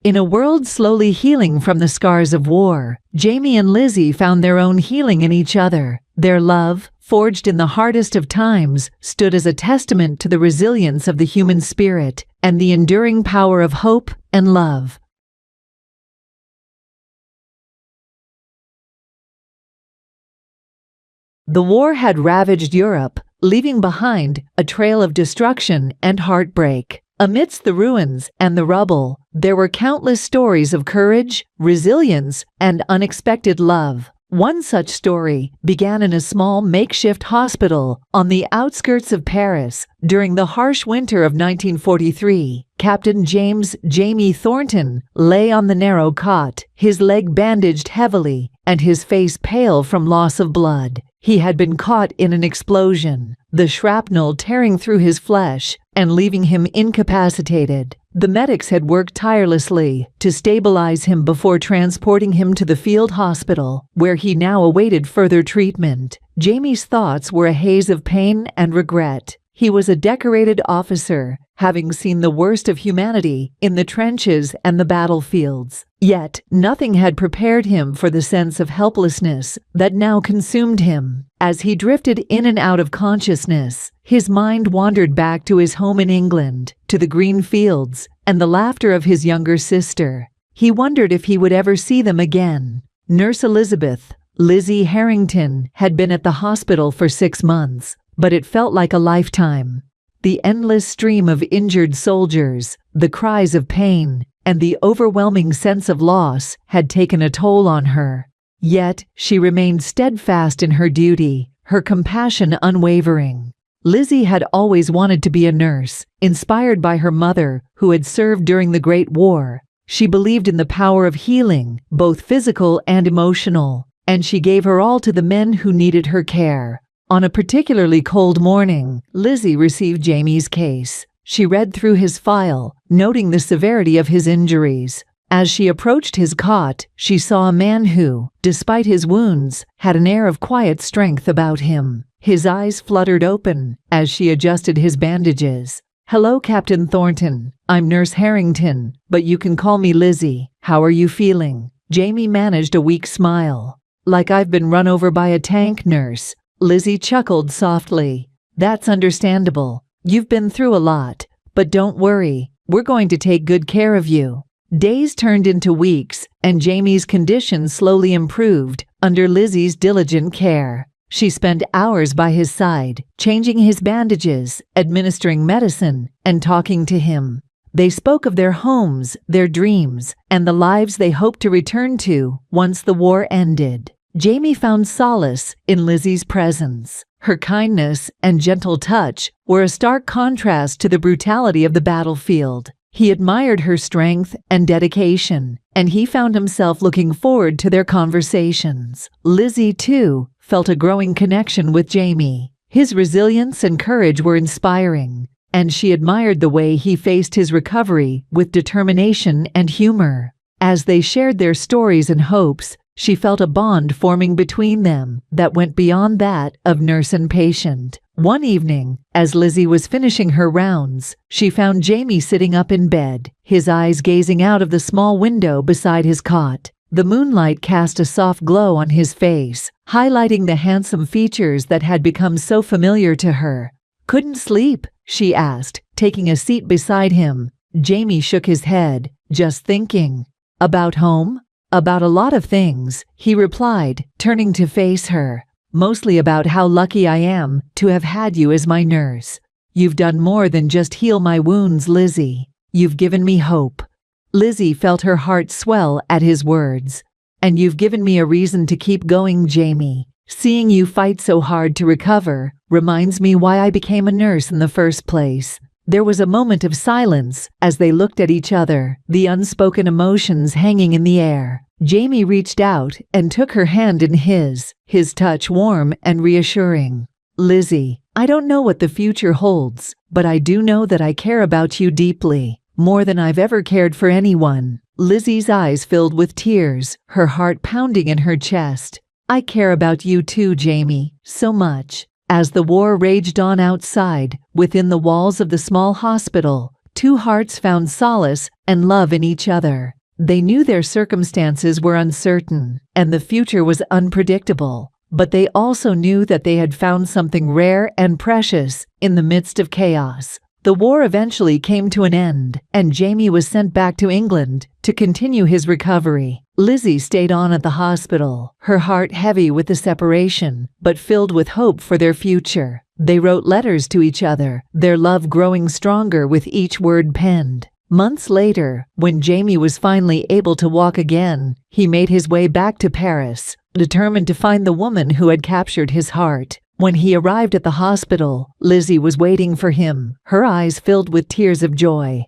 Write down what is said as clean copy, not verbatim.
In a world slowly healing from the scars of war, Jamie and Lizzie found their own healing in each other. Their love, forged in the hardest of times, stood as a testament to the resilience of the human spirit and the enduring power of hope and love. The war had ravaged Europe, leaving behind a trail of destruction and heartbreak. Amidst the ruins and the rubble, there were countless stories of courage, resilience, and unexpected love. One such story began in a small makeshift hospital on the outskirts of Paris. During the harsh winter of 1943, Captain James "Jamie" Thornton lay on the narrow cot, his leg bandaged heavily and his face pale from loss of blood. He had been caught in an explosion, the shrapnel tearing through his flesh and leaving him incapacitated. The medics had worked tirelessly to stabilize him before transporting him to the field hospital, where he now awaited further treatment. Jamie's thoughts were a haze of pain and regret. He was a decorated officer, having seen the worst of humanity in the trenches and the battlefields. Yet, nothing had prepared him for the sense of helplessness that now consumed him. As he drifted in and out of consciousness, his mind wandered back to his home in England, to the green fields, and the laughter of his younger sister. He wondered if he would ever see them again. Nurse Elizabeth, Lizzie Harrington, had been at the hospital for 6 months, but it felt like a lifetime. The endless stream of injured soldiers, the cries of pain, and the overwhelming sense of loss had taken a toll on her. Yet, she remained steadfast in her duty, her compassion unwavering. Lizzie had always wanted to be a nurse, inspired by her mother, who had served during the Great War. She believed in the power of healing, both physical and emotional, and she gave her all to the men who needed her care. On a particularly cold morning, Lizzie received Jamie's case. She read through his file, noting the severity of his injuries. As she approached his cot, she saw a man who, despite his wounds, had an air of quiet strength about him. His eyes fluttered open as she adjusted his bandages. "Hello, Captain Thornton. I'm Nurse Harrington, but you can call me Lizzie. How are you feeling?" Jamie managed a weak smile. "Like I've been run over by a tank, nurse." Lizzie chuckled softly. "That's understandable. You've been through a lot. But don't worry, we're going to take good care of you." Days turned into weeks, and Jamie's condition slowly improved under Lizzie's diligent care. She spent hours by his side, changing his bandages, administering medicine, and talking to him. They spoke of their homes, their dreams, and the lives they hoped to return to once the war ended. Jamie found solace in Lizzie's presence. Her kindness and gentle touch were a stark contrast to the brutality of the battlefield. He admired her strength and dedication, and he found himself looking forward to their conversations. Lizzie, too, felt a growing connection with Jamie. His resilience and courage were inspiring, and she admired the way he faced his recovery with determination and humor. As they shared their stories and hopes, she felt a bond forming between them that went beyond that of nurse and patient. One evening, as Lizzie was finishing her rounds, she found Jamie sitting up in bed, his eyes gazing out of the small window beside his cot. The moonlight cast a soft glow on his face, highlighting the handsome features that had become so familiar to her. "Couldn't sleep?" she asked, taking a seat beside him. Jamie shook his head. "Just thinking." "About home?" "About a lot of things," he replied, turning to face her. "Mostly about how lucky I am to have had you as my nurse. You've done more than just heal my wounds, Lizzie. You've given me hope." Lizzie felt her heart swell at his words. "And you've given me a reason to keep going, Jamie. Seeing you fight so hard to recover reminds me why I became a nurse in the first place." There was a moment of silence as they looked at each other, the unspoken emotions hanging in the air. Jamie reached out and took her hand in his touch warm and reassuring. "Lizzie, I don't know what the future holds, but I do know that I care about you deeply, more than I've ever cared for anyone." Lizzie's eyes filled with tears, her heart pounding in her chest. "I care about you too, Jamie, so much." As the war raged on outside, within the walls of the small hospital, Two hearts found solace and love in each other. They knew their circumstances were uncertain, and the future was unpredictable, but they also knew that they had found something rare and precious in the midst of chaos. The war eventually came to an end, and Jamie was sent back to England to continue his recovery. Lizzie stayed on at the hospital, her heart heavy with the separation, but filled with hope for their future. They wrote letters to each other, their love growing stronger with each word penned. Months later, when Jamie was finally able to walk again, he made his way back to Paris, determined to find the woman who had captured his heart. When he arrived at the hospital, Lizzie was waiting for him, her eyes filled with tears of joy.